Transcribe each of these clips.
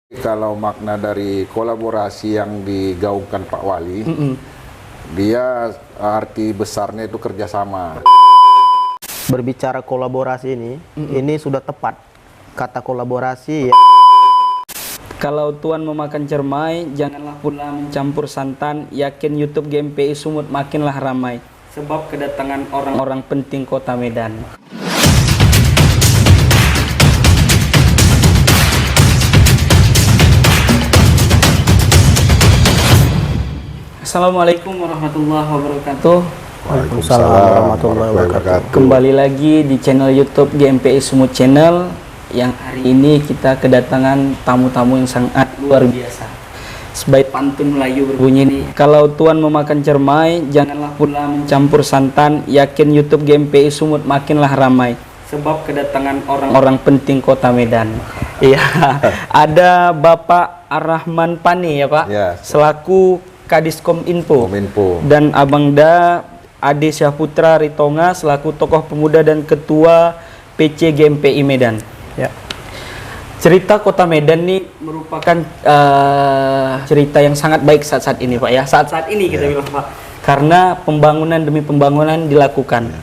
Kalau makna dari kolaborasi yang digaungkan Pak Wali, dia arti besarnya itu kerjasama. Berbicara kolaborasi ini sudah tepat. Kata kolaborasi ya. Kalau Tuan memakan cermai, janganlah pula mencampur santan. Yakin YouTube GMPI Sumut makinlah ramai, sebab kedatangan orang-orang penting kota Medan. Assalamualaikum warahmatullahi wabarakatuh. Waalaikumsalam warahmatullahi wabarakatuh. Kembali lagi di channel YouTube GMPI Sumut Channel, yang hari ini kita kedatangan tamu-tamu yang sangat luar biasa. Sebaik pantun Melayu berbunyi nih, kalau Tuan memakan cermai, janganlah pula mencampur santan. Yakin YouTube GMPI Sumut makinlah ramai, sebab kedatangan orang-orang penting kota Medan. Iya, ada Bapak Ar-Rahman Pani ya Pak, Ya, selaku Kadis Kominfo. Kominfo. Dan Abang Da Ade Syahputra Ritonga selaku tokoh pemuda dan ketua PC GMPI Medan. Ya. Cerita kota Medan ini merupakan cerita yang sangat baik saat-saat ini Pak ya. Saat-saat ini kita bilang Pak. Karena pembangunan demi pembangunan dilakukan.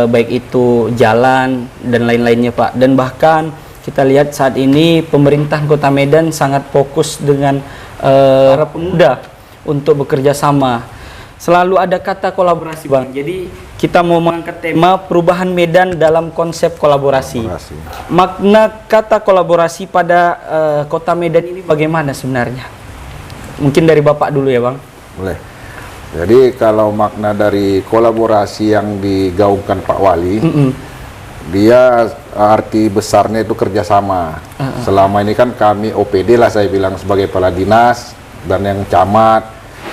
Baik itu jalan dan lain-lainnya Pak. Dan bahkan kita lihat saat ini pemerintah kota Medan sangat fokus dengan para pemuda untuk bekerja sama. Selalu ada kata kolaborasi Bang. Jadi kita mau mengangkat tema perubahan Medan dalam konsep kolaborasi. Makna kata kolaborasi pada kota Medan ini bagaimana sebenarnya? Mungkin dari Bapak dulu ya Bang. Boleh. Jadi kalau makna dari kolaborasi yang digaungkan Pak Wali, dia arti besarnya itu kerjasama. Selama ini kan kami OPD lah saya bilang sebagai kepala dinas dan yang camat,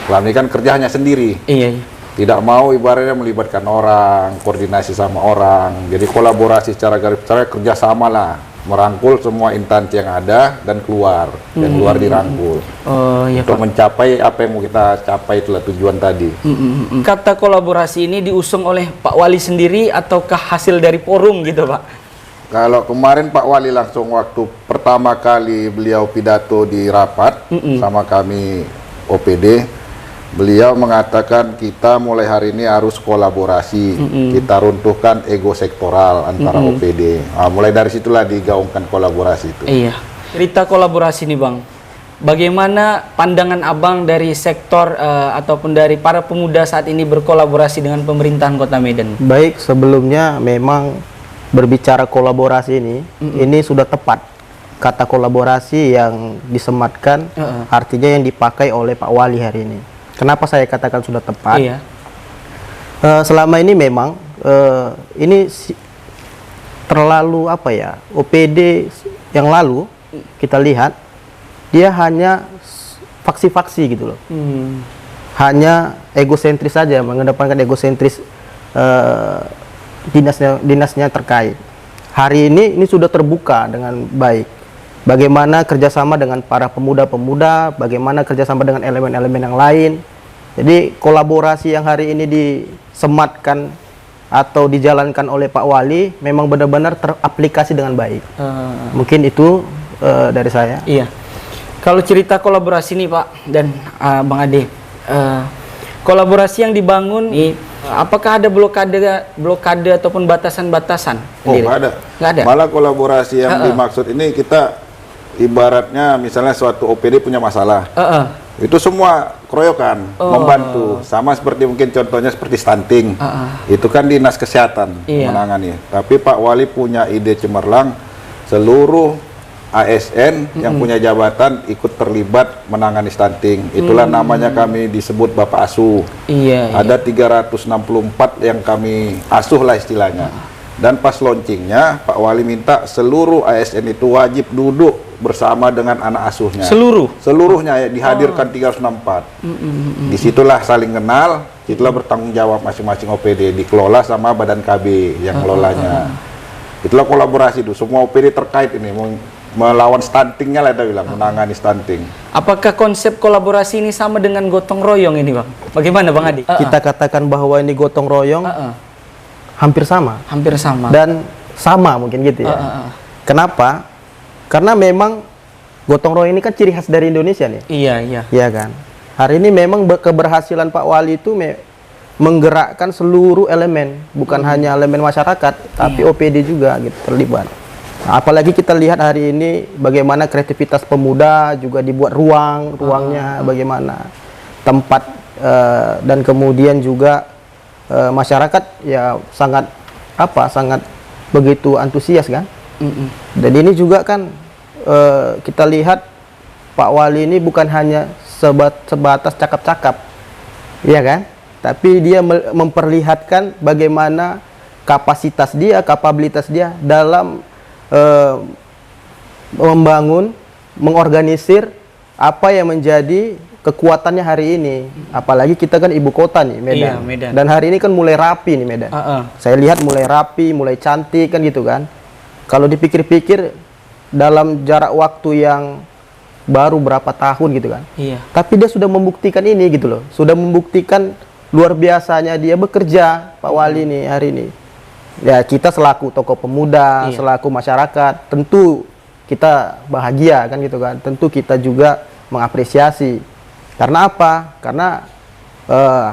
selama ini kan kerja hanya sendiri. Iya. Tidak mau ibaratnya melibatkan orang, koordinasi sama orang. Jadi kolaborasi secara garis besar kerjasama lah, merangkul semua instansi yang ada dan keluar, dan luar dirangkul. Oh iya Untuk Pak. mencapai apa yang mau kita capai, itulah tujuan tadi. Kata kolaborasi ini diusung oleh Pak Wali sendiri ataukah hasil dari forum gitu Pak? Kalau kemarin Pak Wali langsung waktu pertama kali beliau pidato di rapat sama kami OPD, beliau mengatakan kita mulai hari ini harus kolaborasi, kita runtuhkan ego sektoral antara OPD. Nah, mulai dari situlah digaungkan kolaborasi itu. Iya. Cerita kolaborasi nih Bang, bagaimana pandangan Abang dari sektor ataupun dari para pemuda saat ini berkolaborasi dengan pemerintahan kota Medan? Baik, sebelumnya memang berbicara kolaborasi ini sudah tepat. Kata kolaborasi yang disematkan artinya yang dipakai oleh Pak Wali hari ini. Kenapa saya katakan sudah tepat? Iya. Selama ini memang ini terlalu apa ya, OPD yang lalu kita lihat dia hanya faksi-faksi gitu loh. Hanya egosentris saja, mengedepankan egosentris dinasnya terkait. Hari ini sudah terbuka dengan baik. Bagaimana kerjasama dengan para pemuda-pemuda, bagaimana kerjasama dengan elemen-elemen yang lain. Jadi kolaborasi yang hari ini disematkan atau dijalankan oleh Pak Wali memang benar-benar teraplikasi dengan baik. Mungkin itu dari saya. Iya. Kalau cerita kolaborasi nih Pak dan Bang Ade, kolaborasi yang dibangun apakah ada blokade ataupun batasan-batasan? Oh, nggak ada. Nggak ada. Malah kolaborasi yang dimaksud ini kita ibaratnya misalnya suatu OPD punya masalah. Itu semua keroyokan, membantu. Sama seperti mungkin contohnya seperti stunting. Itu kan dinas kesehatan menangani. Tapi Pak Wali punya ide cemerlang, seluruh ASN yang punya jabatan ikut terlibat menangani stunting. Itulah namanya kami disebut Bapak Asuh. Ada 364 yang kami asuh lah istilahnya. Dan pas launchingnya Pak Wali minta seluruh ASN itu wajib duduk bersama dengan anak asuhnya. Seluruhnya ya, dihadirkan 364. Disitulah saling kenal, itulah bertanggung jawab masing-masing OPD, dikelola sama badan KB yang ngelolanya. Itulah kolaborasi itu, semua OPD terkait ini melawan stuntingnya lah, kita bilang menangani stunting. Apakah konsep kolaborasi ini sama dengan gotong royong ini Bang? Bagaimana Bang Adi? Kita katakan bahwa ini gotong royong hampir sama. Hampir sama. Dan sama mungkin gitu ya. Kenapa? Karena memang Gotong royong ini kan ciri khas dari Indonesia nih. Iya, iya. Iya kan. Hari ini memang keberhasilan Pak Wali itu menggerakkan seluruh elemen, bukan hanya elemen masyarakat, tapi OPD juga gitu terlibat. Nah, apalagi kita lihat hari ini bagaimana kreativitas pemuda juga dibuat ruangnya, bagaimana tempat dan kemudian juga masyarakat ya sangat begitu antusias kan. Dan ini juga kan kita lihat Pak Wali ini bukan hanya sebatas cakap-cakap, ya kan? Tapi dia memperlihatkan bagaimana kapasitas dia, kapabilitas dia dalam membangun, mengorganisir apa yang menjadi kekuatannya hari ini. Apalagi kita kan ibu kota nih, Medan. Iya, Medan. Dan hari ini kan mulai rapi nih Medan. Saya lihat mulai rapi, mulai cantik kan gitu kan. Kalau dipikir-pikir dalam jarak waktu yang baru berapa tahun gitu kan. Iya. Tapi dia sudah membuktikan ini gitu loh. Sudah membuktikan luar biasanya dia bekerja Pak Wali nih hari ini. Ya kita selaku tokoh pemuda, selaku masyarakat, tentu kita bahagia kan gitu kan. Tentu kita juga mengapresiasi. Karena apa? Karena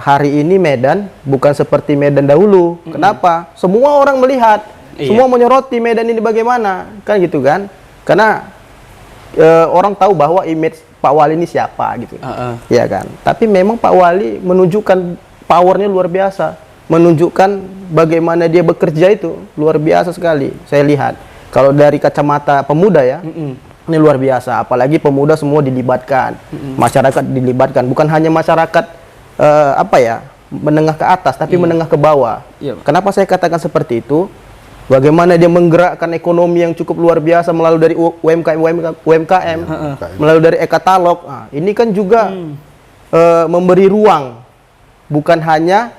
hari ini Medan bukan seperti Medan dahulu. Kenapa? Semua orang melihat, semua menyoroti Medan ini bagaimana, kan gitu kan? Karena orang tahu bahwa image Pak Wali ini siapa gitu, ya kan? Tapi memang Pak Wali menunjukkan powernya luar biasa, menunjukkan bagaimana dia bekerja itu luar biasa sekali. Saya lihat kalau dari kacamata pemuda ya. Ini luar biasa, apalagi pemuda semua dilibatkan, masyarakat dilibatkan, bukan hanya masyarakat menengah ke atas, tapi menengah ke bawah. Kenapa saya katakan seperti itu? Bagaimana dia menggerakkan ekonomi yang cukup luar biasa melalui dari UMKM, melalui dari e-katalog. Nah, ini kan juga memberi ruang, bukan hanya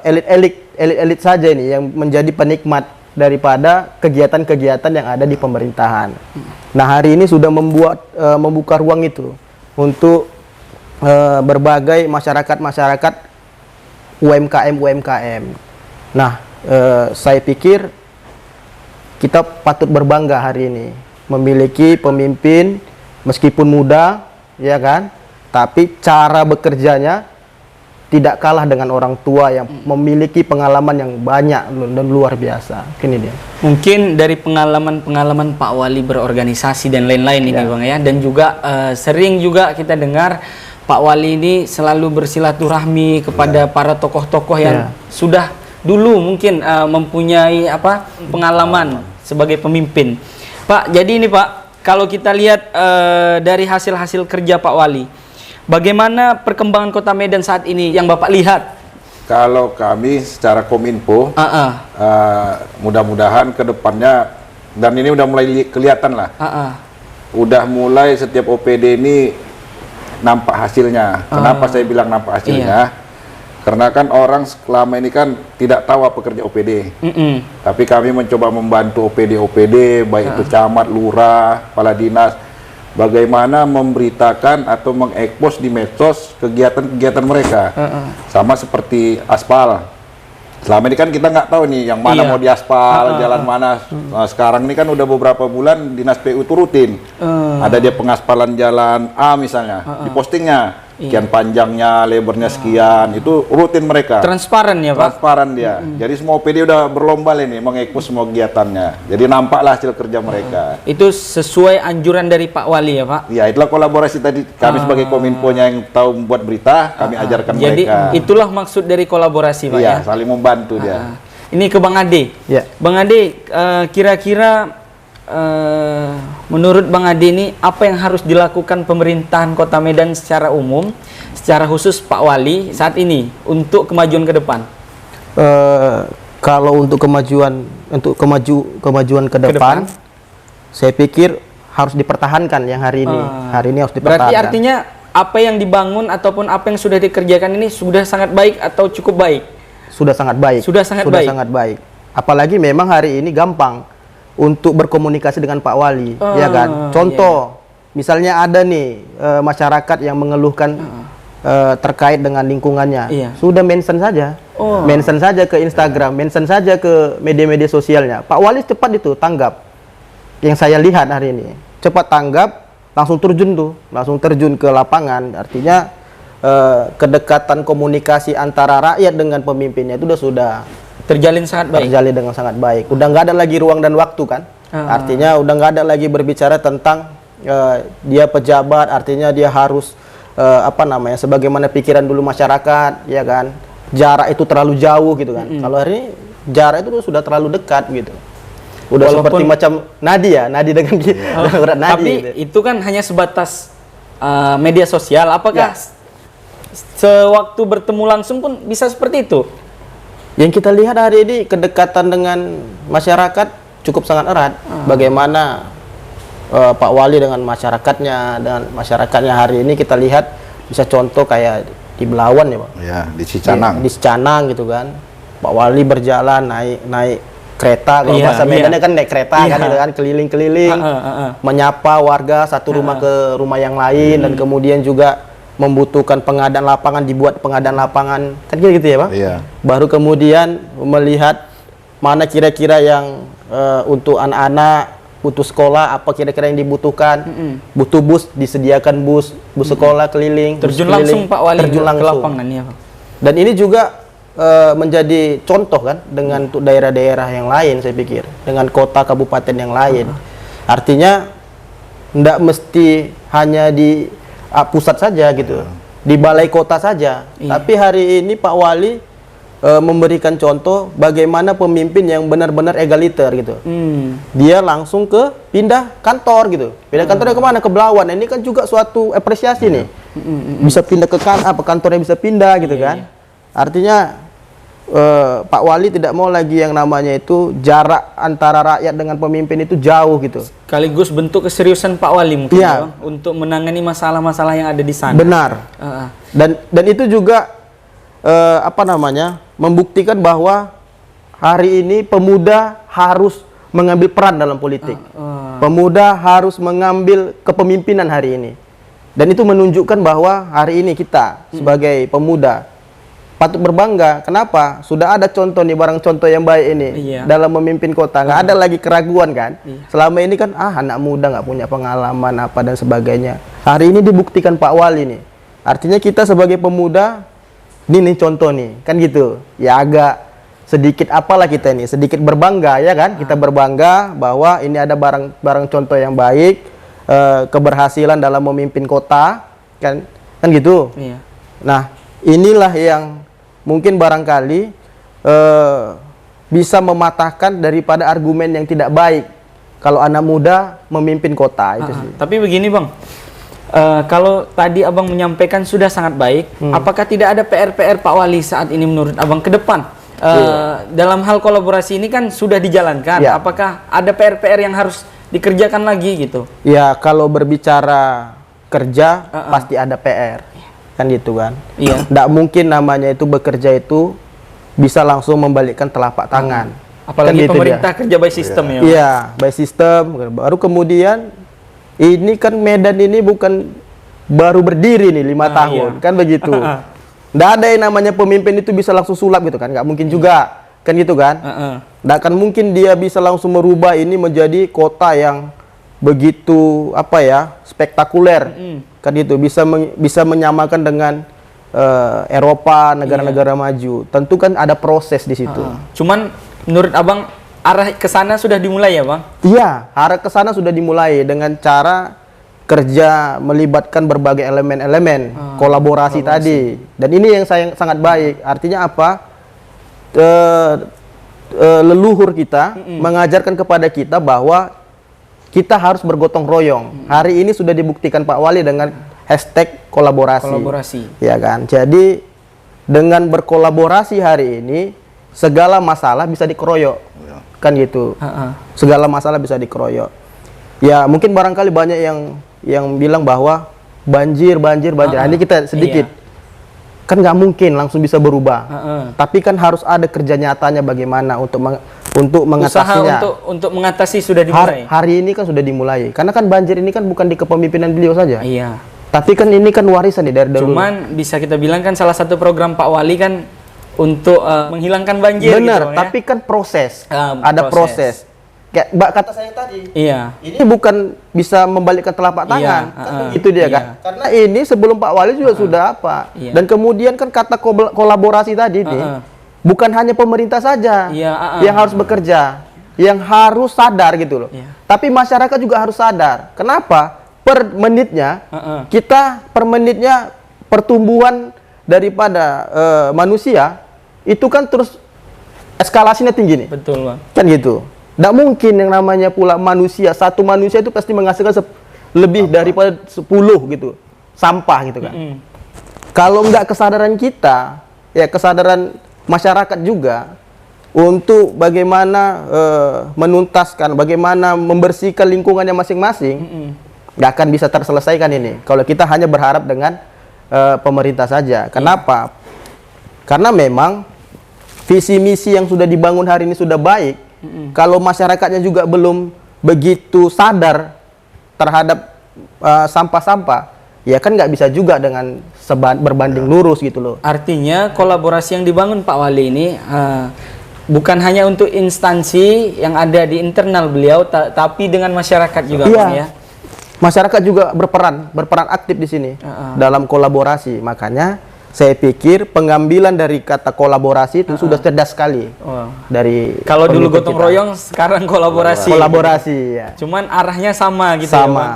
elit-elit saja ini yang menjadi penikmat daripada kegiatan-kegiatan yang ada di pemerintahan. Nah, hari ini sudah membuka ruang itu untuk berbagai masyarakat UMKM. Nah, saya pikir kita patut berbangga hari ini memiliki pemimpin meskipun muda, ya kan? Tapi cara bekerjanya tidak kalah dengan orang tua yang memiliki pengalaman yang banyak dan luar biasa. Ini dia. Mungkin dari pengalaman Pak Wali berorganisasi dan lain-lain ini Bang ya, dan juga sering juga kita dengar Pak Wali ini selalu bersilaturahmi kepada para tokoh-tokoh yang sudah dulu mungkin mempunyai pengalaman sebagai pemimpin. Pak, jadi ini Pak, kalau kita lihat dari hasil-hasil kerja Pak Wali, bagaimana perkembangan Kota Medan saat ini yang Bapak lihat? Kalau kami secara Kominfo, mudah-mudahan ke depannya, dan ini udah mulai kelihatan lah, udah mulai setiap OPD ini nampak hasilnya. Kenapa saya bilang nampak hasilnya? Karena kan orang selama ini kan tidak tahu apa kerja OPD. Tapi kami mencoba membantu OPD, baik itu camat, lurah, kepala dinas, bagaimana memberitakan atau mengekspos di medsos kegiatan-kegiatan mereka. Sama seperti aspal. Selama ini kan kita nggak tahu nih yang mana mau diaspal, jalan mana. Nah, sekarang ini kan udah beberapa bulan Dinas PU itu rutin. Ada dia pengaspalan jalan A misalnya, di postingnya. Sekian panjangnya, lebarnya sekian, itu rutin mereka. Transparan ya Pak? Transparan dia. Jadi semua OPD udah berlomba nih mengekspos semua kegiatannya. Jadi nampaklah hasil kerja mereka. Itu sesuai anjuran dari Pak Wali ya Pak? Ya, itulah kolaborasi tadi. Kami sebagai Kominfo-nya yang tahu membuat berita, kami ajarkan jadi, mereka. Jadi itulah maksud dari kolaborasi Pak ya? Iya, saling membantu dia. Ini ke Bang Ade. Bang Ade, kira-kira menurut Bang Ade ini apa yang harus dilakukan pemerintahan Kota Medan secara umum, secara khusus Pak Wali saat ini untuk kemajuan ke depan? Kalau untuk kemajuan ke depan, saya pikir harus dipertahankan yang hari ini. Hari ini harus dipertahankan. Berarti artinya apa yang dibangun ataupun apa yang sudah dikerjakan ini sudah sangat baik atau cukup baik? Sudah sangat baik. Sudah sangat baik. Apalagi memang hari ini gampang untuk berkomunikasi dengan Pak Wali, ya kan? Contoh, misalnya ada nih masyarakat yang mengeluhkan terkait dengan lingkungannya, sudah mention saja, mention saja ke Instagram, mention saja ke media-media sosialnya. Pak Wali cepat itu tanggap. Yang saya lihat hari ini, cepat tanggap, langsung terjun ke lapangan. Artinya kedekatan komunikasi antara rakyat dengan pemimpinnya itu sudah terjalin sangat baik. Terjalin dengan sangat baik. Udah nggak ada lagi ruang dan waktu kan. Artinya udah nggak ada lagi berbicara tentang dia pejabat, artinya dia harus sebagaimana pikiran dulu masyarakat, ya kan. Jarak itu terlalu jauh gitu kan. Kalau hari ini jarak itu sudah terlalu dekat gitu. Udah seperti macam nadi dengan urat nadi. Tapi gitu. itu kan hanya sebatas media sosial. Apakah sewaktu bertemu langsung pun bisa seperti itu? Yang kita lihat hari ini kedekatan dengan masyarakat cukup sangat erat. Bagaimana Pak Wali dengan masyarakatnya hari ini kita lihat bisa contoh kayak di Belawan ya Pak. Ya, di Cicanang. Di Cicanang gitu kan. Pak Wali berjalan naik kereta, kalau bahasa Medannya kan naik kereta kan gitu kan, keliling-keliling menyapa warga satu rumah ke rumah yang lain, dan kemudian juga membutuhkan pengadaan lapangan, dibuat pengadaan lapangan kan gitu ya Pak. Iya. Baru kemudian melihat mana kira-kira yang untuk anak-anak butuh sekolah, apa kira-kira yang dibutuhkan. Butuh bus, disediakan bus sekolah keliling. Terjun langsung Pak Wali terjun ke langsung. lapangan ya Pak. Dan ini juga menjadi contoh kan dengan untuk daerah-daerah yang lain, saya pikir, dengan kota kabupaten yang lain. Artinya tidak mesti hanya di pusat saja gitu, di balai kota saja. Tapi hari ini Pak Wali memberikan contoh bagaimana pemimpin yang benar-benar egaliter gitu. Dia langsung pindah kantor gitu. Pindah kantornya kemana? Ke Belawan. Ini kan juga suatu apresiasi nih. Bisa pindah ke kantornya bisa pindah gitu kan. Artinya Pak Wali tidak mau lagi yang namanya itu jarak antara rakyat dengan pemimpin itu jauh gitu. Sekaligus bentuk keseriusan Pak Wali mungkin ya, untuk menangani masalah-masalah yang ada di sana. Benar. Dan itu juga membuktikan bahwa hari ini pemuda harus mengambil peran dalam politik. Pemuda harus mengambil kepemimpinan hari ini. Dan itu menunjukkan bahwa hari ini kita sebagai pemuda patut berbangga. Kenapa? Sudah ada contoh nih, barang contoh yang baik ini dalam memimpin kota. Nggak ada lagi keraguan kan. Selama ini kan anak muda nggak punya pengalaman apa dan sebagainya. Hari ini dibuktikan Pak Wali nih. Artinya kita sebagai pemuda, ini nih contoh nih, kan gitu. Ya agak sedikit apalah kita nih, sedikit berbangga ya kan. Kita berbangga bahwa ini ada barang contoh yang baik, keberhasilan dalam memimpin kota, kan gitu. Nah, inilah yang mungkin barangkali bisa mematahkan daripada argumen yang tidak baik kalau anak muda memimpin kota itu sih. Tapi begini Bang, kalau tadi Abang menyampaikan sudah sangat baik, apakah tidak ada PR-PR Pak Wali saat ini menurut Abang ke depan? Dalam hal kolaborasi ini kan sudah dijalankan, apakah ada PR-PR yang harus dikerjakan lagi gitu? Ya, kalau berbicara kerja pasti ada PR. Kan gitu kan. Nggak mungkin namanya itu bekerja itu bisa langsung membalikkan telapak tangan. Apalagi kan pemerintah kerja by system ya. Iya, by system. Baru kemudian ini kan Medan ini bukan baru berdiri nih 5 tahun, kan begitu. Nggak ada yang namanya pemimpin itu bisa langsung sulap gitu kan, nggak mungkin juga, kan gitu kan. Nggak akan mungkin dia bisa langsung merubah ini menjadi kota yang begitu spektakuler. Kan itu bisa menyamakan dengan Eropa, negara-negara maju. Tentu kan ada proses di situ. Cuman menurut Abang arah ke sana sudah dimulai ya Bang? Iya, arah ke sana sudah dimulai dengan cara kerja melibatkan berbagai elemen-elemen kolaborasi tadi. Dan ini yang sangat baik. Artinya apa? Leluhur kita mengajarkan kepada kita bahwa kita harus bergotong royong. Hari ini sudah dibuktikan Pak Wali dengan hashtag kolaborasi. Ya kan? Jadi dengan berkolaborasi hari ini segala masalah bisa dikeroyok. Kan gitu. Segala masalah bisa dikeroyok. Ya, mungkin barangkali banyak yang bilang bahwa banjir. Ini kita sedikit. Kan nggak mungkin langsung bisa berubah. Tapi kan harus ada kerja nyatanya bagaimana untuk mengatasinya. Usaha untuk mengatasi sudah dimulai. Hari ini kan sudah dimulai. Karena kan banjir ini kan bukan di kepemimpinan beliau saja. Iya. Tapi kan ini kan warisan nih dari dahulu. Cuman bisa kita bilang kan salah satu program Pak Wali kan untuk menghilangkan banjir. Benar, gitu, tapi kan proses. Ada proses. kayak Mbak kata saya tadi. Iya. Ini bukan bisa membalikkan telapak tangan. Kan itu dia kan. Iya. Karena ini sebelum Pak Wali juga sudah apa. Iya. Dan kemudian kan kata kolaborasi tadi nih, bukan hanya pemerintah saja yang harus bekerja, yang harus sadar gitu loh. Iya. Tapi masyarakat juga harus sadar. Kenapa? Per menitnya pertumbuhan daripada manusia itu kan terus eskalasinya tinggi nih. Betul, Bang. Kan gitu. Tidak mungkin yang namanya pula manusia, satu manusia itu pasti menghasilkan lebih daripada 10 gitu. Sampah gitu kan. Kalau nggak kesadaran kita, ya kesadaran masyarakat juga untuk bagaimana menuntaskan, bagaimana membersihkan lingkungannya masing-masing, nggak akan bisa terselesaikan ini. Kalau kita hanya berharap dengan pemerintah saja. Kenapa? Karena memang visi misi yang sudah dibangun hari ini sudah baik. Kalau masyarakatnya juga belum begitu sadar terhadap sampah-sampah, ya kan nggak bisa juga dengan berbanding lurus gitu loh. Artinya kolaborasi yang dibangun Pak Wali ini bukan hanya untuk instansi yang ada di internal beliau, tapi dengan masyarakat juga, Bang, ya. Masyarakat juga berperan aktif di sini dalam kolaborasi. Makanya saya pikir pengambilan dari kata kolaborasi itu sudah cerdas sekali. Dari kalau dulu gotong royong, sekarang kolaborasi. Kolaborasi ya. Cuman arahnya sama gitu. Sama. Ya,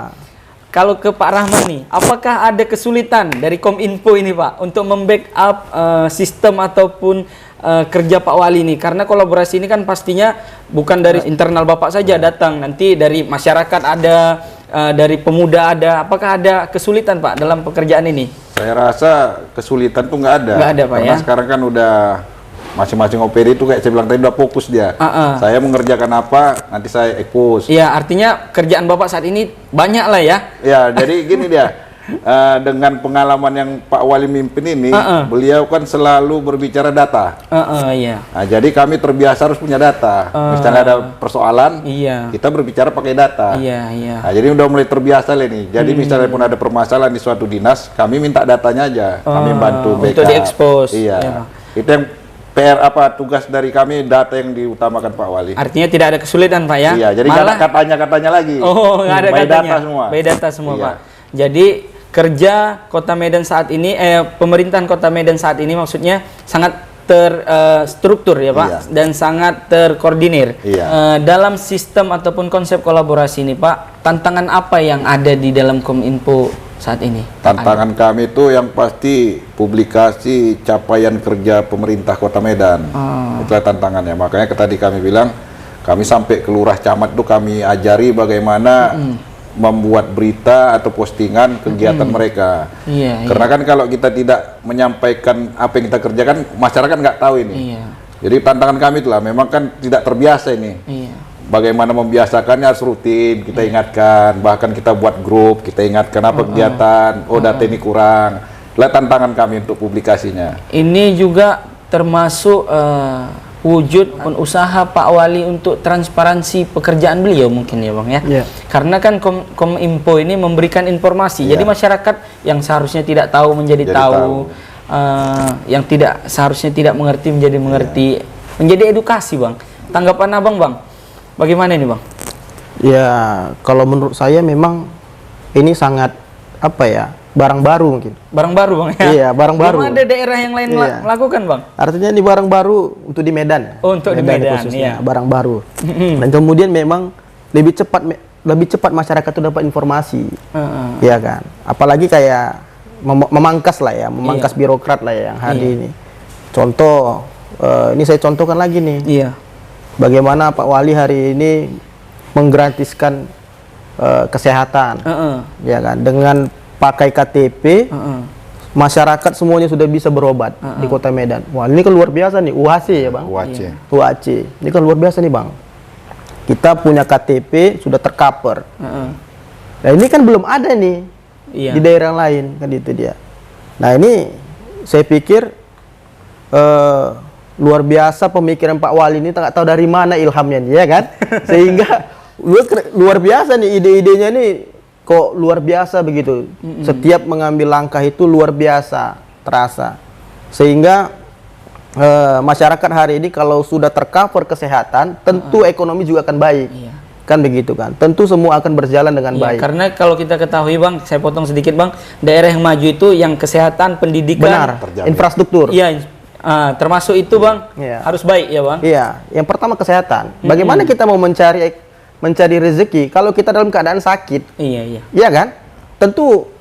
kalau ke Pak Rahman nih, apakah ada kesulitan dari Kominfo ini, Pak, untuk membackup sistem ataupun kerja Pak Wali ini? Karena kolaborasi ini kan pastinya bukan dari internal Bapak saja datang, nanti dari masyarakat ada, dari pemuda ada. Apakah ada kesulitan, Pak, dalam pekerjaan ini? Saya rasa kesulitan tuh nggak ada. Nggak ada, Pak, karena ya? sekarang kan udah masing-masing OPD itu kayak saya bilang tadi udah fokus dia. Saya mengerjakan apa, nanti saya ekspos. Iya, artinya kerjaan Bapak saat ini banyak lah ya. Ya, jadi gini dia. Dengan pengalaman yang Pak Wali mimpin ini, beliau kan selalu berbicara data. Iya. Nah, jadi kami terbiasa harus punya data. Misalnya ada persoalan, kita berbicara pakai data. Iya. Nah, jadi udah mulai terbiasa lah nih. Jadi misalnya pun ada permasalahan di suatu dinas, kami minta datanya aja. Kami bantu backup. Untuk diekspos. Iya. Itu yang PR tugas dari kami, data yang diutamakan Pak Wali. Artinya tidak ada kesulitan, Pak, ya? Iya, jadi nggak ada katanya lagi. Nggak ada katanya. Data semua. By data semua, Iya. Pak. Jadi kerja Kota Medan saat ini, pemerintahan Kota Medan saat ini maksudnya sangat terstruktur ya, Pak, dan sangat terkoordinir. Dalam sistem ataupun konsep kolaborasi ini, Pak, tantangan apa yang ada di dalam Kominfo saat ini? Tantangan kami itu yang pasti publikasi capaian kerja pemerintah Kota Medan. Itulah tantangannya. Makanya tadi kami bilang, kami sampai ke lurah camat itu kami ajari bagaimana membuat berita atau postingan kegiatan mereka. Karena kan kalau kita tidak menyampaikan apa yang kita kerjakan, masyarakat nggak tahu ini. Jadi tantangan kami itulah, memang kan tidak terbiasa ini. Bagaimana membiasakannya harus rutin, kita ingatkan, bahkan kita buat grup, kita ingatkan apa kegiatan, data ini kurang. Itulah tantangan kami untuk publikasinya. Ini juga termasuk wujud usaha Pak Wali untuk transparansi pekerjaan beliau mungkin ya, Bang, ya. Karena kan Kominfo ini memberikan informasi. Jadi masyarakat yang seharusnya tidak tahu menjadi tahu. Yang tidak seharusnya tidak mengerti menjadi mengerti. Menjadi edukasi, Bang. Tanggapan Abang, Bang, bagaimana ini, Bang? Ya, kalau menurut saya memang ini sangat apa ya? Barang baru mungkin. Barang baru, Bang, ya? Iya, barang baru. Belum ada daerah yang lain melakukan, Bang? Artinya ini barang baru untuk di Medan. Untuk di Medan, khususnya, barang baru. Dan kemudian memang lebih cepat masyarakat itu dapat informasi. Iya kan? Apalagi kayak memangkas lah ya, memangkas birokrat lah ya yang hari ini. Contoh, ini saya contohkan lagi nih. Bagaimana Pak Wali hari ini menggratiskan kesehatan. Ya kan? Dengan pakai KTP, masyarakat semuanya sudah bisa berobat di Kota Medan. Wah, ini kan luar biasa nih, UHC ya, Bang. UHC. Ini kan luar biasa nih, Bang. Kita punya KTP sudah tercover. Nah, ini kan belum ada nih di daerah lain, kan itu dia. Nah, ini saya pikir luar biasa pemikiran Pak Wali ini, tak tahu dari mana ilhamnya nih, ya kan? Sehingga luar biasa nih ide-idenya nih. Kok luar biasa begitu. Setiap mengambil langkah itu luar biasa terasa. Sehingga masyarakat hari ini kalau sudah tercover kesehatan, tentu ekonomi juga akan baik. Iya. Kan begitu kan, tentu semua akan berjalan dengan Iya, baik. karena kalau kita ketahui Bang, saya potong sedikit Bang, daerah yang maju itu yang kesehatan, pendidikan, Benar, terjamin. infrastruktur. iya, termasuk itu Bang, Iya. harus baik ya Bang. Iya, yang pertama kesehatan. Bagaimana kita mau mencari rezeki kalau kita dalam keadaan sakit? Iya, iya. Iya kan? Tentu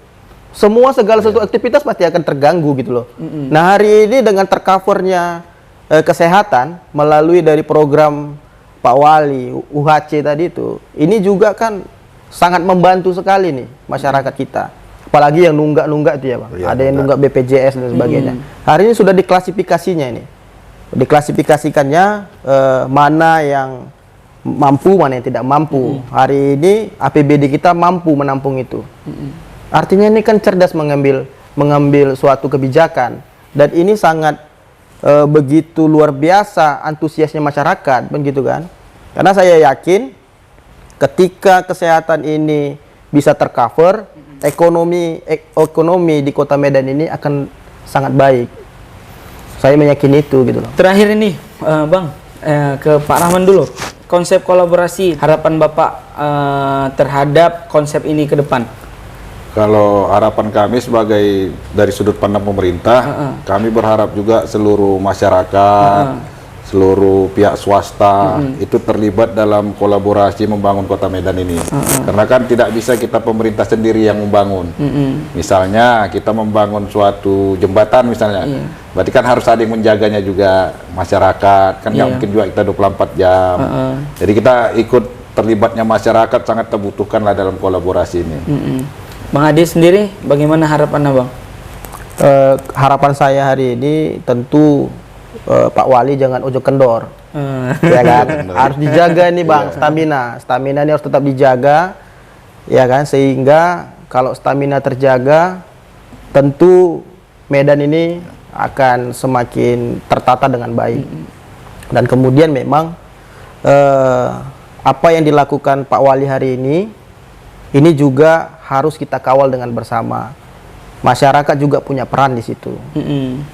semua segala sesuatu aktivitas pasti akan terganggu gitu loh. Nah, hari ini dengan tercovernya kesehatan melalui dari program Pak Wali, UHC tadi itu, ini juga kan sangat membantu sekali nih masyarakat kita. Apalagi yang nunggak-nunggak itu ya Bang. Iya, Ada yang nunggak BPJS dan sebagainya. Hari ini sudah diklasifikasinya ini. Diklasifikasikannya mana yang mampu, mana yang tidak mampu. Hari ini APBD kita mampu menampung itu. Artinya ini kan cerdas mengambil suatu kebijakan, dan ini sangat begitu luar biasa antusiasnya masyarakat, begitu kan? Karena saya yakin ketika kesehatan ini bisa tercover, ekonomi di Kota Medan ini akan sangat baik. Saya meyakini itu gitu loh. Terakhir ini Bang, ke Pak Rahman dulu. Konsep kolaborasi, harapan Bapak terhadap konsep ini ke depan. Kalau harapan kami sebagai dari sudut pandang pemerintah, kami berharap juga seluruh masyarakat, seluruh pihak swasta itu terlibat dalam kolaborasi membangun Kota Medan ini. Karena kan tidak bisa kita pemerintah sendiri yang membangun. Misalnya kita membangun suatu jembatan misalnya, berarti kan harus ada yang menjaganya juga, masyarakat. Kan nggak mungkin juga kita 24 jam. Jadi kita ikut terlibatnya masyarakat sangat terbutuhkan lah dalam kolaborasi ini. Bang Ade sendiri, bagaimana harapan Abang? Harapan saya hari ini tentu Pak Wali jangan ojo kendor, ya kan? Harus dijaga nih Bang, stamina ini harus tetap dijaga, ya kan? Sehingga kalau stamina terjaga, tentu Medan ini akan semakin tertata dengan baik. Dan kemudian memang apa yang dilakukan Pak Wali hari ini juga harus kita kawal dengan bersama. Masyarakat juga punya peran di situ.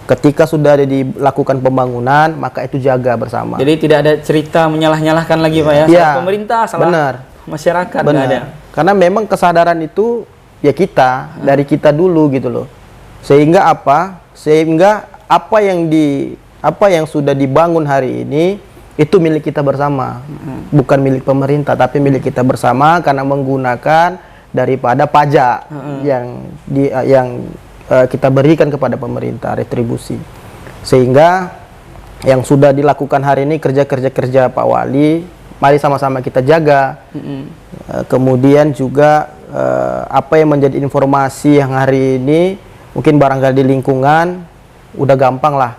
Ketika sudah dilakukan pembangunan, maka itu jaga bersama. Jadi tidak ada cerita menyalah-nyalahkan lagi Pak ya? Salah pemerintah, salah masyarakat. Nggak ada. Karena memang kesadaran itu ya kita, dari kita dulu gitu loh. Sehingga apa? Sehingga apa yang sudah dibangun hari ini itu milik kita bersama. Bukan milik pemerintah, tapi milik kita bersama karena menggunakan daripada pajak yang kita berikan kepada pemerintah, retribusi. Sehingga yang sudah dilakukan hari ini kerja Pak Wali, mari sama-sama kita jaga. Kemudian juga apa yang menjadi informasi yang hari ini mungkin barangkali di lingkungan udah gampang lah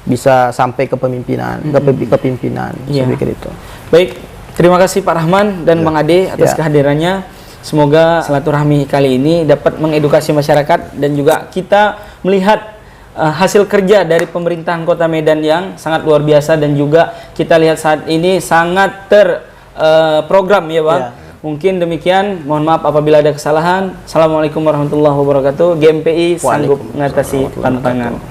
bisa sampai ke pemimpinan, kepimpinan. Saya pikir itu. Baik, terima kasih Pak Rahman dan Bang Ade atas kehadirannya. Semoga silaturahmi kali ini dapat mengedukasi masyarakat dan juga kita melihat hasil kerja dari pemerintahan Kota Medan yang sangat luar biasa, dan juga kita lihat saat ini sangat terprogram ya Bang. Mungkin demikian, mohon maaf apabila ada kesalahan. Assalamualaikum warahmatullahi wabarakatuh. GMPI sanggup mengatasi tantangan.